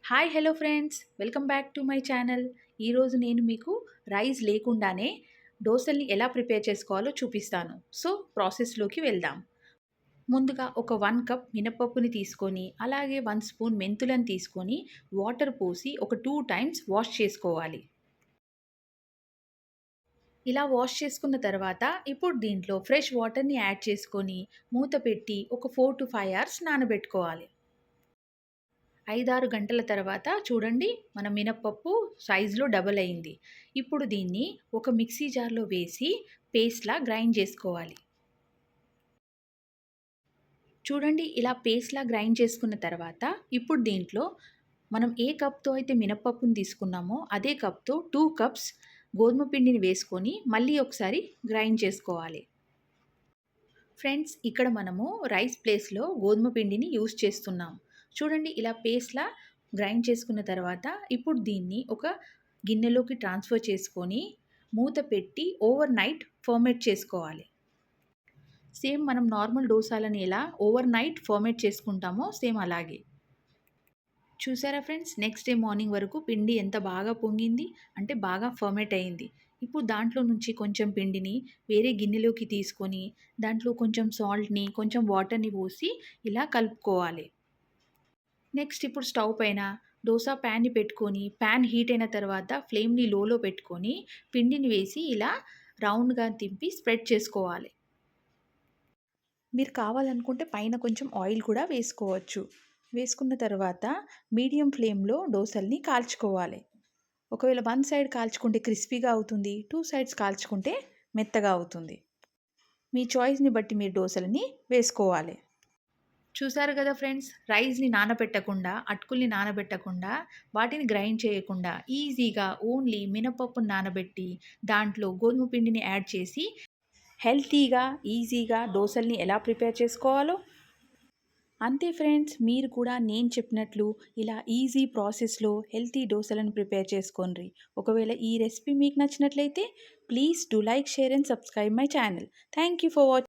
Hi hello friends, welcome back to my channel. ఈరోజు నేను మీకు రైస్ లేకుండానే దోసల్ని ఎలా ప్రిపేర్ చేసుకోవాలో చూపిస్తాను. సో ప్రాసెస్లోకి వెళ్దాం. ముందుగా ఒక 1 కప్ మినపప్పుని తీసుకొని, అలాగే 1 స్పూన్ మెంతులను తీసుకొని వాటర్ పోసి ఒక 2 టైమ్స్ వాష్ చేసుకోవాలి. ఇలా వాష్ చేసుకున్న తర్వాత ఇప్పుడు దీంట్లో ఫ్రెష్ వాటర్ని యాడ్ చేసుకొని మూత పెట్టి ఒక 4 to 5 hours నానబెట్టుకోవాలి. 5-6 గంటల తర్వాత చూడండి, మన మినప్పప్పు సైజులో డబల్ అయింది. ఇప్పుడు దీన్ని ఒక మిక్సీ జార్లో వేసి పేస్ట్‌లా గ్రైండ్ చేసుకోవాలి. చూడండి, ఇలా పేస్ట్‌లా గ్రైండ్ చేసుకున్న తర్వాత ఇప్పుడు దీంట్లో మనం ఏ కప్‌తో అయితే మినప్పప్పుని తీసుకున్నామో అదే కప్‌తో 2 కప్స్ గోధుమ పిండిని వేసుకొని మళ్ళీ ఒకసారి గ్రైండ్ చేసుకోవాలి. ఫ్రెండ్స్, ఇక్కడ మనము రైస్ ప్లేస్‌లో గోధుమ పిండిని యూజ్ చేస్తున్నాం. చూడండి, ఇలా పేస్ట్‌లా గ్రైండ్ చేసుకున్న తర్వాత ఇప్పుడు దీన్ని ఒక గిన్నెలోకి ట్రాన్స్‌ఫర్ చేసుకొని మూత పెట్టి ఓవర్ నైట్ ఫర్మెంట్ చేసుకోవాలి. సేమ్ మనం నార్మల్ దోసలని ఎలా ఓవర్ నైట్ ఫర్మెంట్ చేసుకుంటామో సేమ్ అలాగే. చూసారా ఫ్రెండ్స్, నెక్స్ట్ డే మార్నింగ్ వరకు పిండి ఎంత బాగా పొంగింది, అంటే బాగా ఫర్మెంట్ అయింది. ఇప్పుడు దాంట్లో నుంచి కొంచెం పిండిని వేరే గిన్నెలోకి తీసుకొని దాంట్లో కొంచెం సాల్ట్‌ని, కొంచెం వాటర్‌ని పోసి ఇలా కలుపుకోవాలి. నెక్స్ట్ ఇప్పుడు స్టవ్ పైన దోస ప్యాన్‌ని పెట్టుకొని, ప్యాన్ హీట్ అయిన తర్వాత ఫ్లేమ్‌ని లోలో పెట్టుకొని పిండిని వేసి ఇలా రౌండ్‌గా తిప్పి స్ప్రెడ్ చేసుకోవాలి. మీరు కావాలనుకుంటే పైన కొంచెం ఆయిల్ కూడా వేసుకోవచ్చు. వేసుకున్న తర్వాత మీడియం ఫ్లేమ్‌లో దోసల్ని కాల్చుకోవాలి. ఒకవేళ 1 సైడ్ కాల్చుకుంటే క్రిస్పీగా అవుతుంది. 2 సైడ్స్ కాల్చుకుంటే మెత్తగా అవుతుంది. మీ చాయిస్‌ని బట్టి మీరు దోసలని వేసుకోవాలి. చూసారు కదా ఫ్రెండ్స్, రైస్‌ని నానబెట్టకుండా, అటుకుల్ని నానబెట్టకుండా, వాటిని గ్రైండ్ చేయకుండా ఈజీగా ఓన్లీ మినపప్పుని నానబెట్టి దాంట్లో గోధుమ పిండిని యాడ్ చేసి హెల్తీగా, ఈజీగా దోసల్ని ఎలా ప్రిపేర్ చేసుకోవాలో. అంతే ఫ్రెండ్స్, మీరు కూడా నేను చెప్పినట్లు ఇలా ఈజీ ప్రాసెస్‌లో హెల్తీ దోసలను ప్రిపేర్ చేసుకోండి. ఒకవేళ ఈ రెసిపీ మీకు నచ్చినట్లయితే please do like, share and subscribe my channel. Thank you for watching.